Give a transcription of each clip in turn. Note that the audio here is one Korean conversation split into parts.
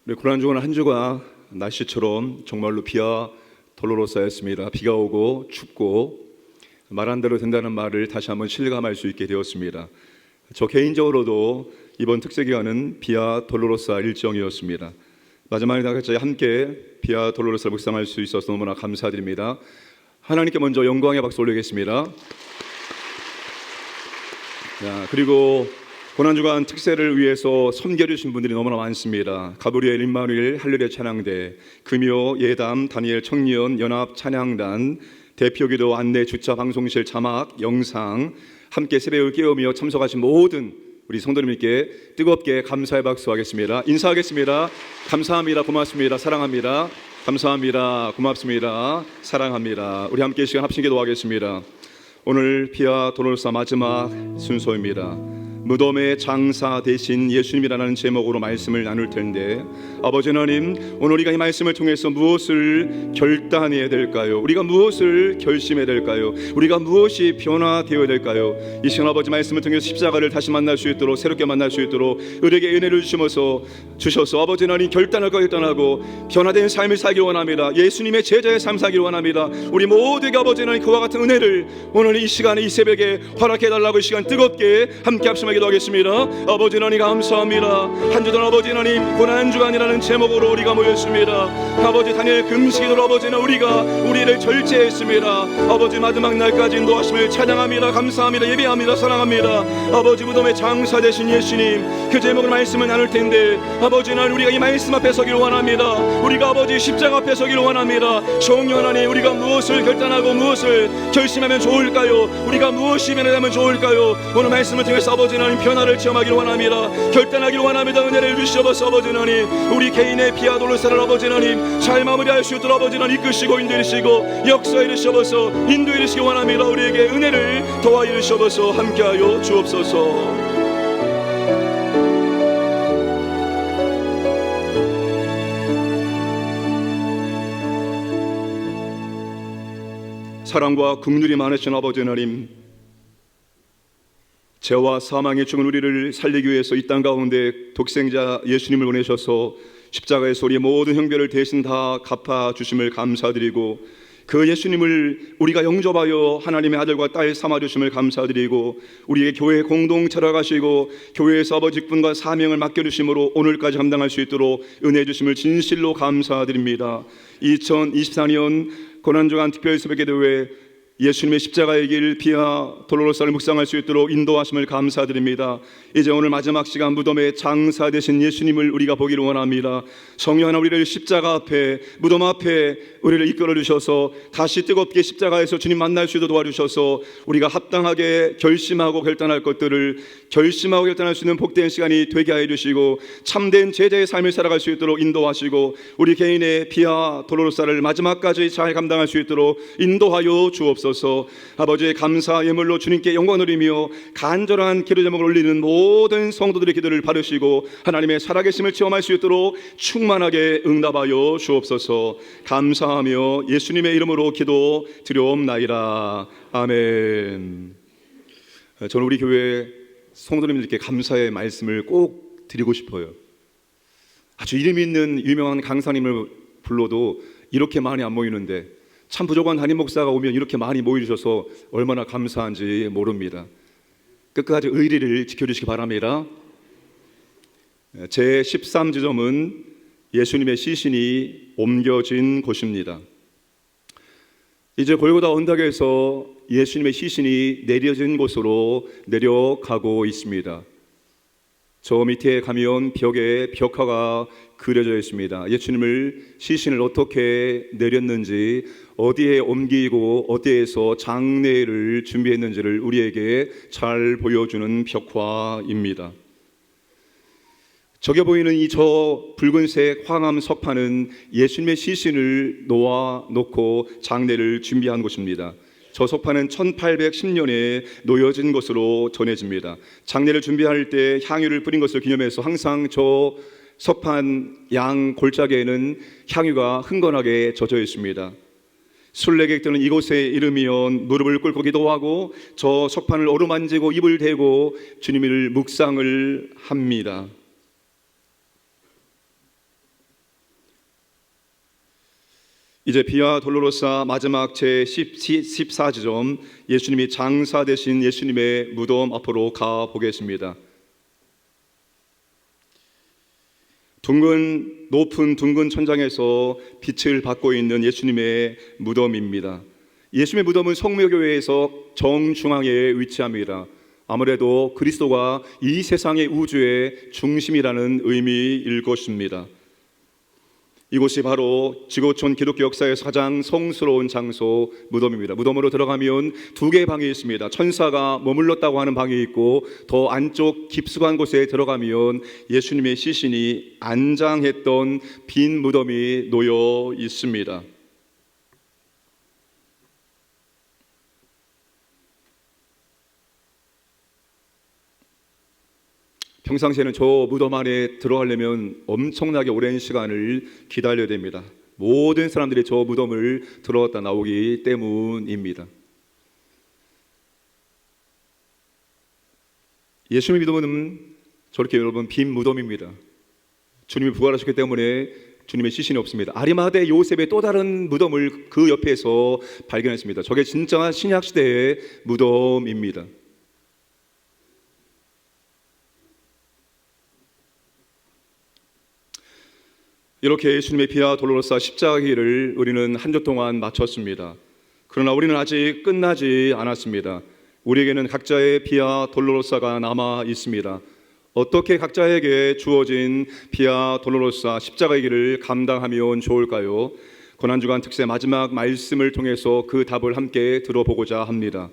우리 고난 중은 한 주가 날씨처럼 정말로 비와 돌로로 쌓였습니다. 비가 오고 춥고 말한 대로 된다는 말을 다시 한번 실감할 수 있게 되었습니다. 저 개인적으로도 이번 특세 기간은 비와 돌로로사 일정이었습니다. 마지막에 다 같이 함께 비와 돌로로사를 묵상할 수 있어서 너무나 감사드립니다. 하나님께 먼저 영광의 박수 올리겠습니다. 그리고 고난주간 특세를 위해서 섬겨주신 분들이 너무나 많습니다. 가브리엘, 임마누엘, 할렐루야 찬양대, 금요, 예담, 다니엘, 청년, 연합 찬양단, 대표기도, 안내, 주차, 방송실, 자막, 영상, 함께 새벽을 깨우며 참석하신 모든 우리 성도님께 뜨겁게 감사의 박수하겠습니다. 인사하겠습니다. 감사합니다. 고맙습니다. 사랑합니다. 감사합니다. 고맙습니다. 사랑합니다. 우리 함께 시간 합심 기도하겠습니다. 오늘 비와 돌로로사 마지막 순서입니다. 무덤의 장사 되신 예수님이라는 제목으로 말씀을 나눌 텐데, 아버지 하나님, 오늘 우리가 이 말씀을 통해서 무엇을 결단해야 될까요? 우리가 무엇을 결심해야 될까요? 우리가 무엇이 변화되어야 될까요? 이 시간 아버지 말씀을 통해서 십자가를 다시 만날 수 있도록, 새롭게 만날 수 있도록 우리에게 은혜를 주셔서 아버지 하나님, 결단하고 변화된 삶을 살기 원합니다. 예수님의 제자의 삶 살기를 원합니다. 우리 모두에게 아버지 하나님 그와 같은 은혜를 오늘 이 시간에, 이 새벽에 허락해달라고 이 시간 뜨겁게 함께 합심하게 기도하겠습니다. 아버지 하나님 감사합니다. 한 주간 아버지 하나님 고난주간이라는 제목으로 우리가 모였습니다. 아버지 다니엘 금식기도로 아버지 하나님 우리가 우리를 절제했습니다. 아버지 마지막 날까지 인도하심을 찬양합니다. 감사합니다. 예배합니다. 사랑합니다. 아버지 무덤의 장사 되신 예수님, 그 제목으로 말씀을 나눌 텐데, 아버지 하나님 우리가 이 말씀 앞에 서기를 원합니다. 우리가 아버지 십자가 앞에 서기를 원합니다. 성령 하나님, 우리가 무엇을 결단하고 무엇을 결심하면 좋을까요? 우리가 무엇이 변화되면 좋을까요? 오늘 말씀을 통해서 아버지 하나님 변화를 체험하기를 원합니다. 결단하기를 원합니다. 은혜를 주시옵소서. 아버지 하나님, 우리 개인의 비와 돌로사를 아버지 하나님 잘 마무리할 수 있도록 아버지 하나님 이끄시고 인도해 주시고 역사해 주시옵소서. 인도해 주시기 원합니다. 우리에게 은혜를 더하여 주시옵소서. 함께하여 주옵소서. 사랑과 긍휼이 많으신 아버지 하나님, 죄와 사망에 죽은 우리를 살리기 위해서 이 땅 가운데 독생자 예수님을 보내셔서 십자가에서 우리의 모든 형벌을 대신 다 갚아주심을 감사드리고, 그 예수님을 우리가 영접하여 하나님의 아들과 딸 삼아주심을 감사드리고, 우리의 교회 공동체로 가시고 교회에서 아버지 직분과 사명을 맡겨주심으로 오늘까지 감당할 수 있도록 은혜 주심을 진실로 감사드립니다. 2024년 고난주간 특별 새벽기도회 예수님의 십자가의 길 비와 돌로로사를 묵상할 수 있도록 인도하심을 감사드립니다. 이제 오늘 마지막 시간 무덤의 장사 되신 예수님을 우리가 보기를 원합니다. 성령 하나 우리를 십자가 앞에, 무덤 앞에 우리를 이끌어 주셔서 다시 뜨겁게 십자가에서 주님 만날 수 있도록 도와주셔서 우리가 합당하게 결심하고 결단할 것들을 결심하고 결단할 수 있는 복된 시간이 되게 하여 주시고, 참된 제자의 삶을 살아갈 수 있도록 인도하시고, 우리 개인의 비와 돌로로사를 마지막까지 잘 감당할 수 있도록 인도하여 주옵소서. 아버지의 감사 예물로 주님께 영광 돌리며 간절한 기도 제목을 올리는 모든 성도들의 기도를 받으시고 하나님의 살아계심을 체험할 수 있도록 충만하게 응답하여 주옵소서. 감사하며 예수님의 이름으로 기도 드려옵나이다. 아멘. 저는 우리 교회 성도님들께 감사의 말씀을 꼭 드리고 싶어요. 아주 이름 있는 유명한 강사님을 불러도 이렇게 많이 안 모이는데, 참 부족한 담임 목사가 오면 이렇게 많이 모여주셔서 얼마나 감사한지 모릅니다. 끝까지 의리를 지켜주시기 바랍니다. 제 13지점은 예수님의 시신이 옮겨진 곳입니다. 이제 골고다 언덕에서 예수님의 시신이 내려진 곳으로 내려가고 있습니다. 저 밑에 가면 벽에 벽화가 그려져 있습니다. 예수님을 시신을 어떻게 내렸는지, 어디에 옮기고 어디에서 장례를 준비했는지를 우리에게 잘 보여주는 벽화입니다. 저게 보이는 이 저 붉은색 황암 석판은 예수님의 시신을 놓고 장례를 준비한 곳입니다. 저 석판은 1810년에 놓여진 것으로 전해집니다. 장례를 준비할 때 향유를 뿌린 것을 기념해서 항상 저 석판 양 골짜기에는 향유가 흥건하게 젖어 있습니다. 순례객들은 이곳에 이르면 무릎을 꿇고 기도하고 저 석판을 어루만지고 입을 대고 주님을 묵상을 합니다. 이제 비아 돌로로사 마지막 제14지점 예수님이 장사되신 예수님의 무덤 앞으로 가보겠습니다. 높은 둥근 천장에서 빛을 받고 있는 예수님의 무덤입니다. 예수님의 무덤은 성묘교회에서 정중앙에 위치합니다. 아무래도 그리스도가 이 세상의 우주의 중심이라는 의미일 것입니다. 이곳이 바로 지구촌 기독교 역사에서 가장 성스러운 장소 무덤입니다. 무덤으로 들어가면 두 개의 방이 있습니다. 천사가 머물렀다고 하는 방이 있고 더 안쪽 깊숙한 곳에 들어가면 예수님의 시신이 안장했던 빈 무덤이 놓여 있습니다. 평상시에는 저 무덤 안에 들어가려면 엄청나게 오랜 시간을 기다려야 됩니다. 모든 사람들이 저 무덤을 들어갔다 나오기 때문입니다. 예수님의 무덤은 저렇게 여러분 빈 무덤입니다. 주님이 부활하셨기 때문에 주님의 시신이 없습니다. 아리마대 요셉의 또 다른 무덤을 그 옆에서 발견했습니다. 저게 진짜 신약시대의 무덤입니다. 이렇게 예수님의 비아 돌로로사 십자가 길을 우리는 한 주 동안 마쳤습니다. 그러나 우리는 아직 끝나지 않았습니다. 우리에게는 각자의 비아 돌로로사가 남아 있습니다. 어떻게 각자에게 주어진 비아 돌로로사 십자가의 길을 감당하면 좋을까요? 고난주간 특세 마지막 말씀을 통해서 그 답을 함께 들어보고자 합니다.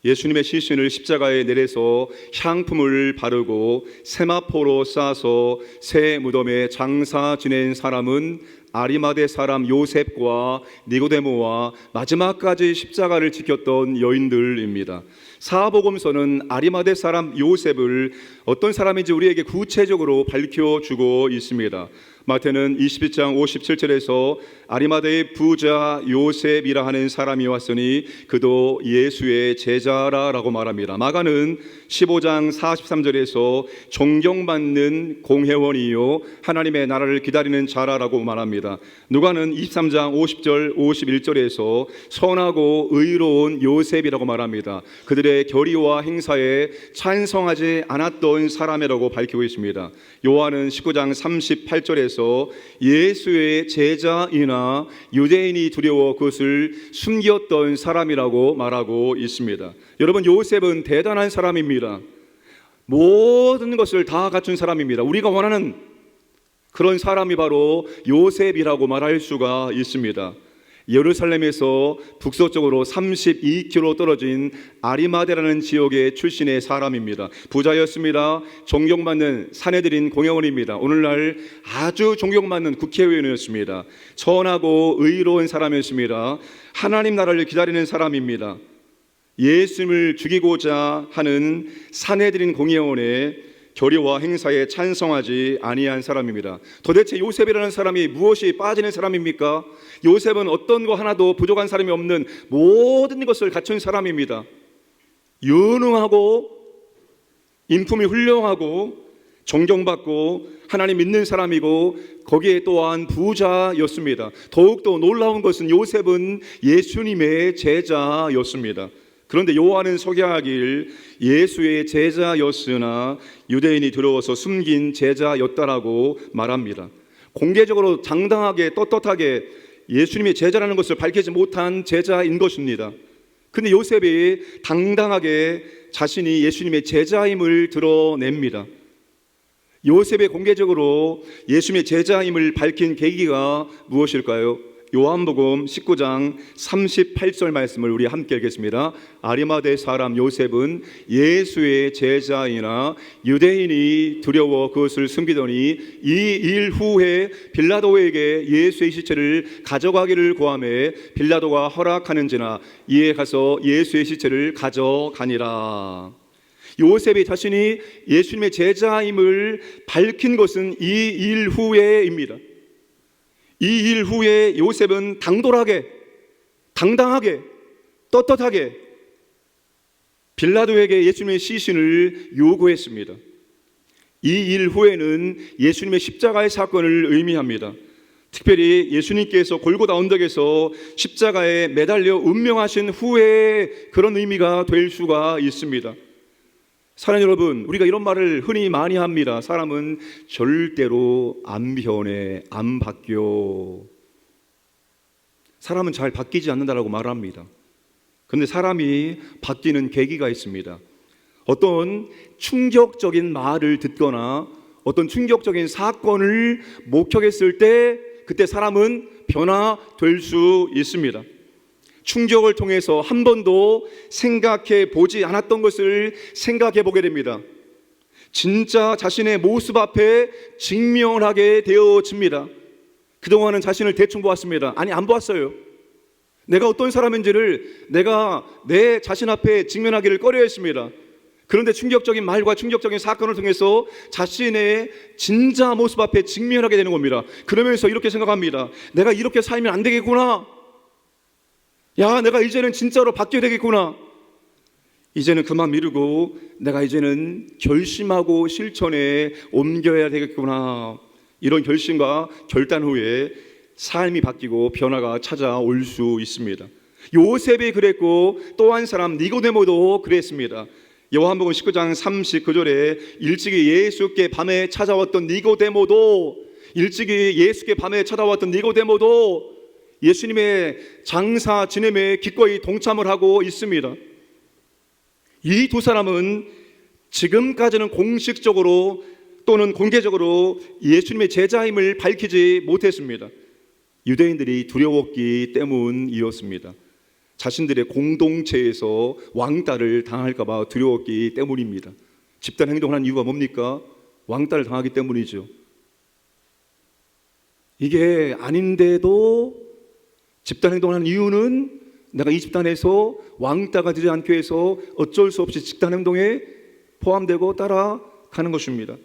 예수님의 시신을 십자가에 내려서 향품을 바르고 세마포로 싸서 새 무덤에 장사 지낸 사람은 아리마대 사람 요셉과 니고데모와 마지막까지 십자가를 지켰던 여인들입니다. 사복음서는 아리마대 사람 요셉을 어떤 사람인지 우리에게 구체적으로 밝혀주고 있습니다. 마태는 21장 57절에서 아리마대의 부자 요셉이라 하는 사람이 왔으니 그도 예수의 제자라라고 말합니다. 마가는 15장 43절에서 존경받는 공회원이요 하나님의 나라를 기다리는 자라라고 말합니다. 누가는 23장 50절 51절에서 선하고 의로운 요셉이라고 말합니다. 그들의 결의와 행사에 찬성하지 않았던 사람이라고 밝히고 있습니다. 요한은 19장 38절에서 예수의 제자이나 유대인이 두려워 그것을 숨겼던 사람이라고 말하고 있습니다. 여러분, 요셉은 대단한 사람입니다. 모든 것을 다 갖춘 사람입니다. 우리가 원하는 그런 사람이 바로 요셉이라고 말할 수가 있습니다. 예루살렘에서 북서쪽으로 32km 떨어진 아리마대라는 지역의 출신의 사람입니다. 부자였습니다. 존경받는 사내들인 공회원입니다. 오늘날 아주 존경받는 국회의원이었습니다. 선하고 의로운 사람이었습니다. 하나님 나라를 기다리는 사람입니다. 예수님을 죽이고자 하는 사내들인 공회원의 결의와 행사에 찬성하지 아니한 사람입니다. 도대체 요셉이라는 사람이 무엇이 빠지는 사람입니까? 요셉은 어떤 거 하나도 부족한 사람이 없는 모든 것을 갖춘 사람입니다. 유능하고 인품이 훌륭하고 존경받고 하나님 믿는 사람이고 거기에 또한 부자였습니다. 더욱더 놀라운 것은 요셉은 예수님의 제자였습니다. 그런데 요한은 소개하길 예수의 제자였으나 유대인이 두려워서 숨긴 제자였다라고 말합니다. 공개적으로 당당하게 떳떳하게 예수님의 제자라는 것을 밝히지 못한 제자인 것입니다. 근데 요셉이 당당하게 자신이 예수님의 제자임을 드러냅니다. 요셉의 공개적으로 예수님의 제자임을 밝힌 계기가 무엇일까요? 요한복음 19장 38절 말씀을 우리 함께 읽겠습니다. 아리마대 사람 요셉은 예수의 제자이나 유대인이 두려워 그것을 숨기더니 이 일 후에 빌라도에게 예수의 시체를 가져가기를 구하매 빌라도가 허락하는지나 이에 가서 예수의 시체를 가져가니라. 요셉이 자신이 예수님의 제자임을 밝힌 것은 이 일 후에입니다. 이 일 후에 요셉은 당돌하게, 당당하게, 떳떳하게 빌라도에게 예수님의 시신을 요구했습니다. 이 일 후에는 예수님의 십자가의 사건을 의미합니다. 특별히 예수님께서 골고다 언덕에서 십자가에 매달려 운명하신 후에 그런 의미가 될 수가 있습니다. 사랑하는 여러분, 우리가 이런 말을 흔히 많이 합니다. 사람은 절대로 안 변해, 안 바뀌어. 사람은 잘 바뀌지 않는다라고 말합니다. 그런데 사람이 바뀌는 계기가 있습니다. 어떤 충격적인 말을 듣거나 어떤 충격적인 사건을 목격했을 때 그때 사람은 변화될 수 있습니다. 충격을 통해서 한 번도 생각해 보지 않았던 것을 생각해 보게 됩니다. 진짜 자신의 모습 앞에 직면하게 되어집니다. 그동안은 자신을 대충 보았습니다. 아니, 안 보았어요. 내가 어떤 사람인지를 내가 내 자신 앞에 직면하기를 꺼려했습니다. 그런데 충격적인 말과 충격적인 사건을 통해서 자신의 진짜 모습 앞에 직면하게 되는 겁니다. 그러면서 이렇게 생각합니다. 내가 이렇게 살면 안 되겠구나. 야, 내가 이제는 진짜로 바뀌어야 되겠구나. 이제는 그만 미루고 내가 이제는 결심하고 실천에 옮겨야 되겠구나. 이런 결심과 결단 후에 삶이 바뀌고 변화가 찾아올 수 있습니다. 요셉이 그랬고 또 한 사람 니고데모도 그랬습니다. 요한복음 19장 39절에 일찍이 예수께 밤에 찾아왔던 니고데모도 예수님의 장사 지냄에 기꺼이 동참을 하고 있습니다. 이 두 사람은 지금까지는 공식적으로 또는 공개적으로 예수님의 제자임을 밝히지 못했습니다. 유대인들이 두려웠기 때문이었습니다. 자신들의 공동체에서 왕따를 당할까 봐 두려웠기 때문입니다. 집단 행동을 하는 이유가 뭡니까? 왕따를 당하기 때문이죠. 이게 아닌데도 집단 행동을 하는 이유는 내가 이 집단에서 왕따가 되지 않기 위해서 어쩔 수 없이 집단 행동에 포함되고 따라가는 것입니다.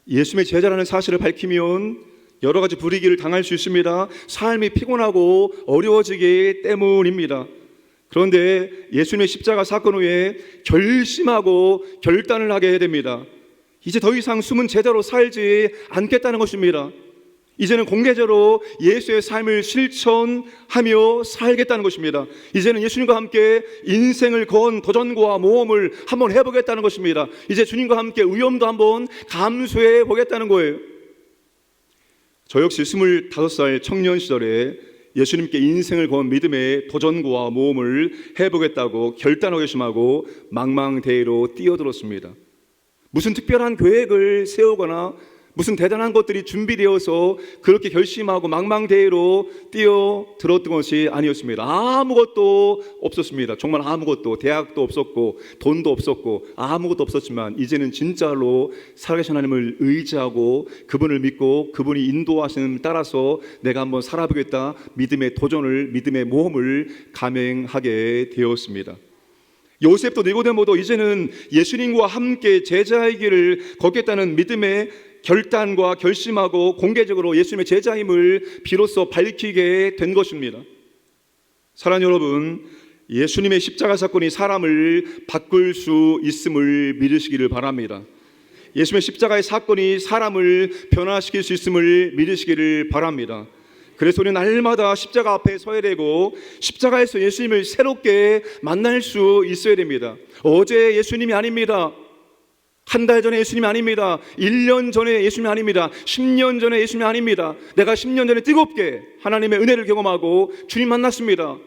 예수님의 제자라는 사실을 밝히면 여러 가지 불이익을 당할 수 있습니다. 삶이 피곤하고 어려워지기 때문입니다. 그런데 예수님의 십자가 사건 후에 결심하고 결단을 하게 됩니다. 이제 더 이상 숨은 제자로 살지 않겠다는 것입니다. 이제는 공개적으로 예수의 삶을 실천하며 살겠다는 것입니다. 이제는 예수님과 함께 인생을 건 도전과 모험을 한번 해보겠다는 것입니다. 이제 주님과 함께 위험도 한번 감수해 보겠다는 거예요. 저 역시 25살 청년 시절에 예수님께 인생을 건 믿음의 도전과 모험을 해보겠다고 결단하고 결심하고 망망대해로 뛰어들었습니다. 무슨 특별한 계획을 세우거나 무슨 대단한 것들이 준비되어서 그렇게 결심하고 망망대해로 뛰어들었던 것이 아니었습니다. 아무것도 없었습니다. 정말 아무것도. 대학도 없었고 돈도 없었고 아무것도 없었지만 이제는 진짜로 살아계신 하나님을 의지하고 그분을 믿고 그분이 인도하시는 따라서 내가 한번 살아보겠다. 믿음의 도전을, 믿음의 모험을 감행하게 되었습니다. 요셉도 니고데모도 이제는 예수님과 함께 제자의 길을 걷겠다는 믿음의 결단과 결심하고 공개적으로 예수님의 제자임을 비로소 밝히게 된 것입니다. 사랑하는 여러분, 예수님의 십자가 사건이 사람을 바꿀 수 있음을 믿으시기를 바랍니다. 예수님의 십자가의 사건이 사람을 변화시킬 수 있음을 믿으시기를 바랍니다. 그래서 우리는 날마다 십자가 앞에 서야 되고 십자가에서 예수님을 새롭게 만날 수 있어야 됩니다. 어제 예수님이 아닙니다. 한 달 전에 예수님이 아닙니다. 1년 전에 예수님이 아닙니다. 10년 전에 예수님이 아닙니다. 내가 10년 전에 뜨겁게 하나님의 은혜를 경험하고 주님 만났습니다.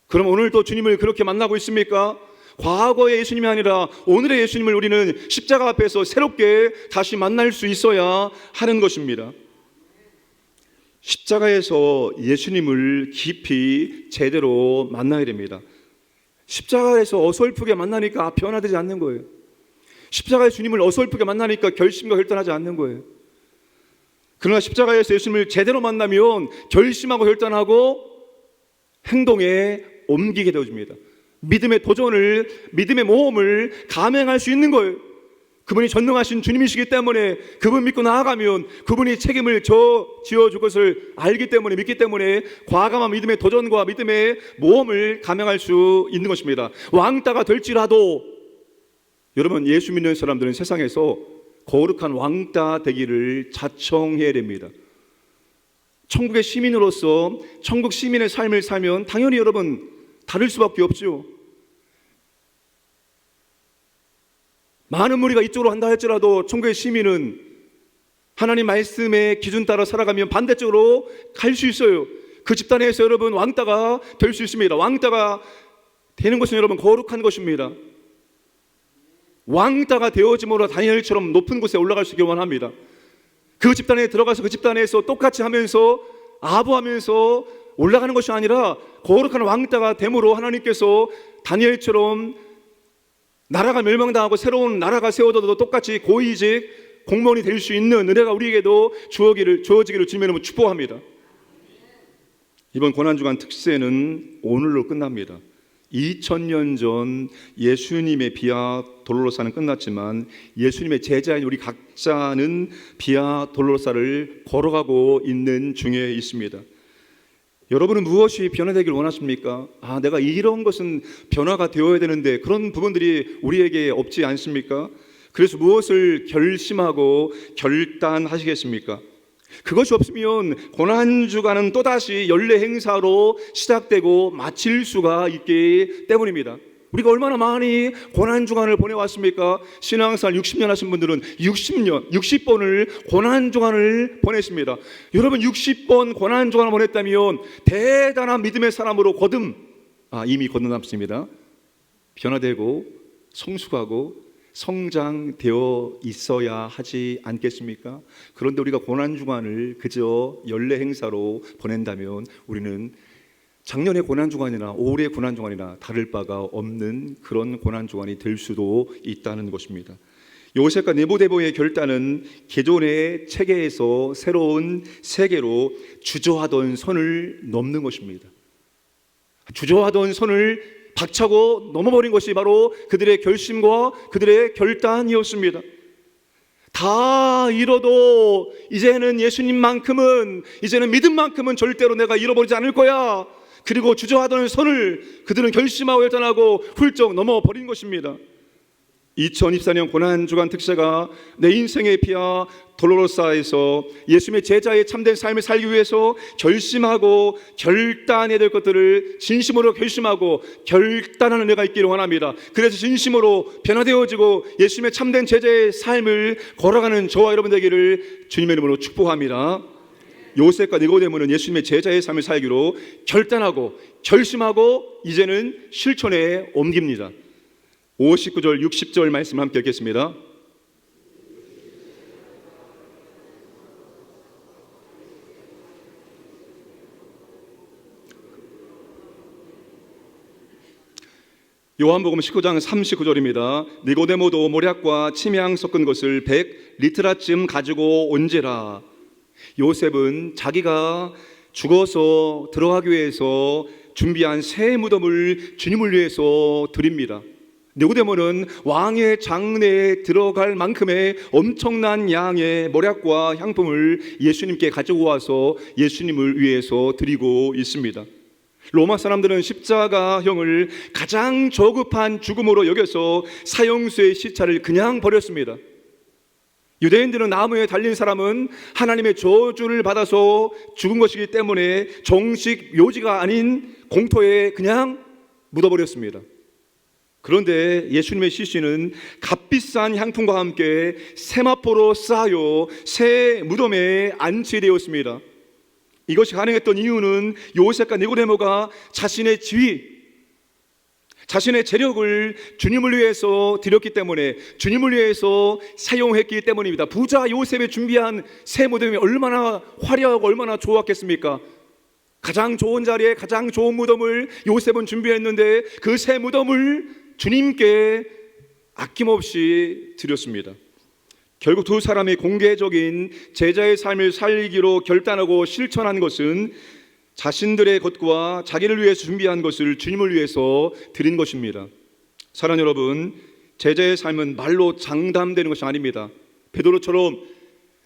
그럼 오늘도 주님을 그렇게 만나고 있습니까? 과거의 예수님이 아니라 오늘의 예수님을 우리는 십자가 앞에서 새롭게 다시 만날 수 있어야 하는 것입니다. 십자가에서 예수님을 깊이 제대로 만나야 됩니다. 십자가에서 어설프게 만나니까 변화되지 않는 거예요. 십자가의 주님을 어설프게 만나니까 결심과 결단하지 않는 거예요. 그러나 십자가에서 예수님을 제대로 만나면 결심하고 결단하고 행동에 옮기게 되어집니다. 믿음의 도전을, 믿음의 모험을 감행할 수 있는 거예요. 그분이 전능하신 주님이시기 때문에 그분 믿고 나아가면 그분이 책임을 지어줄 것을 알기 때문에 믿기 때문에 과감한 믿음의 도전과 믿음의 모험을 감행할 수 있는 것입니다. 왕따가 될지라도 여러분, 예수 믿는 사람들은 세상에서 거룩한 왕따 되기를 자청해야 됩니다. 천국의 시민으로서 천국 시민의 삶을 살면 당연히 여러분 다를 수밖에 없죠. 많은 무리가 이쪽으로 한다 할지라도 천국의 시민은 하나님 말씀의 기준 따라 살아가면 반대쪽으로 갈 수 있어요. 그 집단에서 여러분 왕따가 될 수 있습니다. 왕따가 되는 것은 여러분 거룩한 것입니다. 왕따가 되어짐으로 다니엘처럼 높은 곳에 올라갈 수 있기를 원합니다. 그 집단에 들어가서 그 집단에서 똑같이 하면서 아부하면서 올라가는 것이 아니라 거룩한 왕따가 됨으로 하나님께서 다니엘처럼 나라가 멸망당하고 새로운 나라가 세워져도 똑같이 고위직 공무원이 될 수 있는 은혜가 우리에게도 주어지기를 주님의 축복합니다. 이번 고난주간 특세는 오늘로 끝납니다. 2000년 전 예수님의 비아 돌로로사는 끝났지만 예수님의 제자인 우리 각자는 비아 돌로로사를 걸어가고 있는 중에 있습니다. 여러분은 무엇이 변화되길 원하십니까? 내가 이런 것은 변화가 되어야 되는데 그런 부분들이 우리에게 없지 않습니까? 그래서 무엇을 결심하고 결단하시겠습니까? 그것이 없으면 고난주간은 또다시 연례 행사로 시작되고 마칠 수가 있기 때문입니다. 우리가 얼마나 많이 고난주간을 보내왔습니까? 신앙생활 60년 하신 분들은 60번을 고난주간을 보냈습니다. 여러분 60번 고난주간을 보냈다면 대단한 믿음의 사람으로 이미 거듭났습니다. 변화되고 성숙하고 성장되어 있어야 하지 않겠습니까? 그런데 우리가 고난주간을 그저 연례 행사로 보낸다면 우리는 작년의 고난주간이나 올해 고난주간이나 다를 바가 없는 그런 고난주간이 될 수도 있다는 것입니다. 요셉과 니고데모의 결단은 기존의 체계에서 새로운 세계로 주저하던 선을 넘는 것입니다. 주저하던 선을 박차고 넘어버린 것이 바로 그들의 결심과 그들의 결단이었습니다. 다 잃어도 이제는 예수님만큼은, 이제는 믿음만큼은 절대로 내가 잃어버리지 않을 거야. 그리고 주저하던 선을 그들은 결심하고 결단하고 훌쩍 넘어버린 것입니다. 2024년 고난주간 특세가 내 인생의 비아 돌로로사에서 예수님의 제자의 참된 삶을 살기 위해서 결심하고 결단해야 될 것들을 진심으로 결심하고 결단하는 내가 있기를 원합니다. 그래서 진심으로 변화되어지고 예수님의 참된 제자의 삶을 걸어가는 저와 여러분 되기를 주님의 이름으로 축복합니다. 요셉과 니고데모는 예수님의 제자의 삶을 살기로 결단하고 결심하고 이제는 실천에 옮깁니다. 59절 60절 말씀 함께 읽겠습니다. 요한복음 19장 39절입니다. 니고데모도 모략과 침향 섞은 것을 100리트라쯤 가지고 온지라. 요셉은 자기가 죽어서 들어가기 위해서 준비한 새 무덤을 주님을 위해서 드립니다. 니고데모는 왕의 장내에 들어갈 만큼의 엄청난 양의 모략과 향품을 예수님께 가지고 와서 예수님을 위해서 드리고 있습니다. 로마 사람들은 십자가형을 가장 저급한 죽음으로 여겨서 사형수의 시체를 그냥 버렸습니다. 유대인들은 나무에 달린 사람은 하나님의 저주를 받아서 죽은 것이기 때문에 정식 묘지가 아닌 공터에 그냥 묻어버렸습니다. 그런데 예수님의 시신은 값비싼 향품과 함께 세마포로 쌓여 새 무덤에 안치되었습니다. 이것이 가능했던 이유는 요셉과 니고데모가 자신의 지위, 자신의 재력을 주님을 위해서 드렸기 때문에, 주님을 위해서 사용했기 때문입니다. 부자 요셉이 준비한 새 무덤이 얼마나 화려하고 얼마나 좋았겠습니까? 가장 좋은 자리에 가장 좋은 무덤을 요셉은 준비했는데 그 새 무덤을 주님께 아낌없이 드렸습니다. 결국 두 사람이 공개적인 제자의 삶을 살기로 결단하고 실천한 것은 자신들의 것과 자기를 위해서 준비한 것을 주님을 위해서 드린 것입니다. 사랑하는 여러분, 제자의 삶은 말로 장담되는 것이 아닙니다. 베드로처럼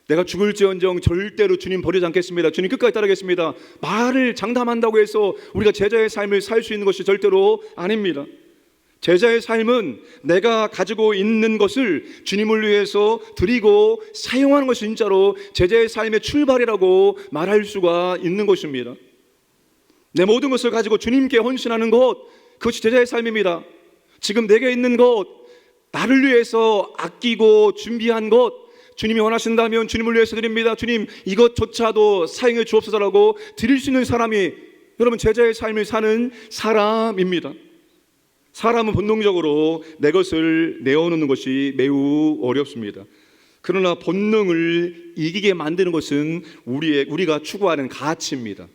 내가 죽을지언정 절대로 주님 버리지 않겠습니다, 주님 끝까지 따르겠습니다, 말을 장담한다고 해서 우리가 제자의 삶을 살 수 있는 것이 절대로 아닙니다. 제자의 삶은 내가 가지고 있는 것을 주님을 위해서 드리고 사용하는 것이 진짜로 제자의 삶의 출발이라고 말할 수가 있는 것입니다. 내 모든 것을 가지고 주님께 헌신하는 것, 그것이 제자의 삶입니다. 지금 내게 있는 것, 나를 위해서 아끼고 준비한 것, 주님이 원하신다면 주님을 위해서 드립니다. 주님, 이것조차도 사용해 주옵소서라고 드릴 수 있는 사람이 여러분 제자의 삶을 사는 사람입니다. 사람은 본능적으로 내 것을 내어놓는 것이 매우 어렵습니다. 그러나 본능을 이기게 만드는 것은 우리가 추구하는 가치입니다.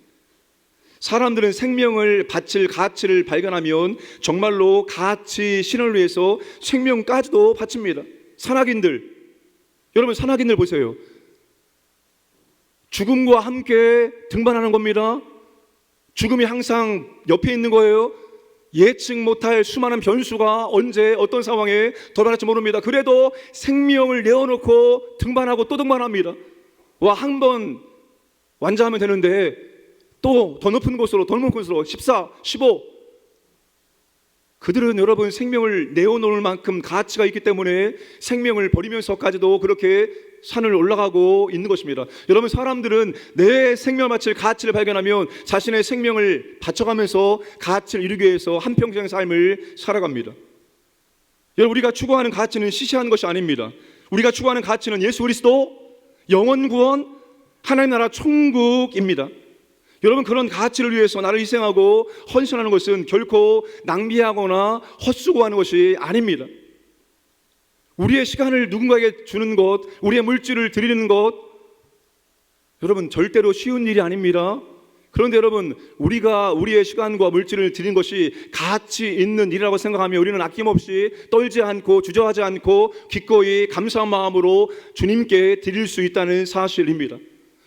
사람들은 생명을 바칠 가치를 발견하면 정말로 가치 실현을 위해서 생명까지도 바칩니다. 산악인들, 여러분 산악인들 보세요. 죽음과 함께 등반하는 겁니다. 죽음이 항상 옆에 있는 거예요. 예측 못할 수많은 변수가 언제 어떤 상황에 도달할지 모릅니다. 그래도 생명을 내어놓고 등반하고 또 등반합니다. 한 번 완주하면 되는데 또 더 높은 곳으로 14, 15. 그들은 여러분 생명을 내어놓을 만큼 가치가 있기 때문에 생명을 버리면서까지도 그렇게 산을 올라가고 있는 것입니다. 여러분 사람들은 내 생명을 바칠 가치를 발견하면 자신의 생명을 바쳐가면서 가치를 이루기 위해서 한평생 삶을 살아갑니다. 여러분 우리가 추구하는 가치는 시시한 것이 아닙니다. 우리가 추구하는 가치는 예수 그리스도, 영원 구원, 하나님 나라 천국입니다. 여러분 그런 가치를 위해서 나를 희생하고 헌신하는 것은 결코 낭비하거나 헛수고하는 것이 아닙니다. 우리의 시간을 누군가에게 주는 것, 우리의 물질을 드리는 것, 여러분 절대로 쉬운 일이 아닙니다. 그런데 여러분 우리가 우리의 시간과 물질을 드리는 것이 가치 있는 일이라고 생각하면 우리는 아낌없이 떨지 않고 주저하지 않고 기꺼이 감사한 마음으로 주님께 드릴 수 있다는 사실입니다.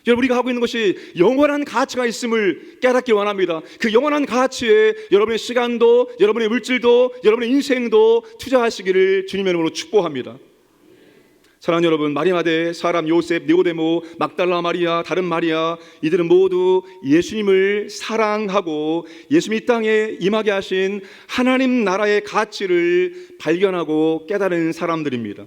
여러분 우리가 하고 있는 것이 영원한 가치가 있음을 깨닫기 원합니다. 그 영원한 가치에 여러분의 시간도, 여러분의 물질도, 여러분의 인생도 투자하시기를 주님의 이름으로 축복합니다. 사랑하는 여러분, 마리아대, 사람 요셉, 니고데모, 막달라 마리아, 다른 마리아, 이들은 모두 예수님을 사랑하고 예수님이 이 땅에 임하게 하신 하나님 나라의 가치를 발견하고 깨달은 사람들입니다.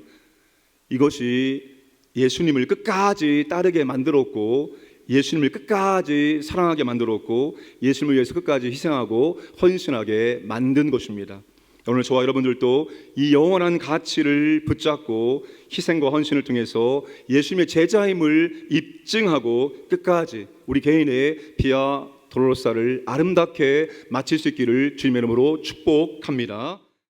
이것이 예수님을 끝까지 따르게 만들었고 예수님을 끝까지 사랑하게 만들었고 예수님을 위해서 끝까지 희생하고 헌신하게 만든 것입니다. 오늘 저와 여러분들도 이 영원한 가치를 붙잡고 희생과 헌신을 통해서 예수님의 제자임을 입증하고 끝까지 우리 개인의 비아 돌로로사를 아름답게 마칠 수 있기를 주님의 이름으로 축복합니다.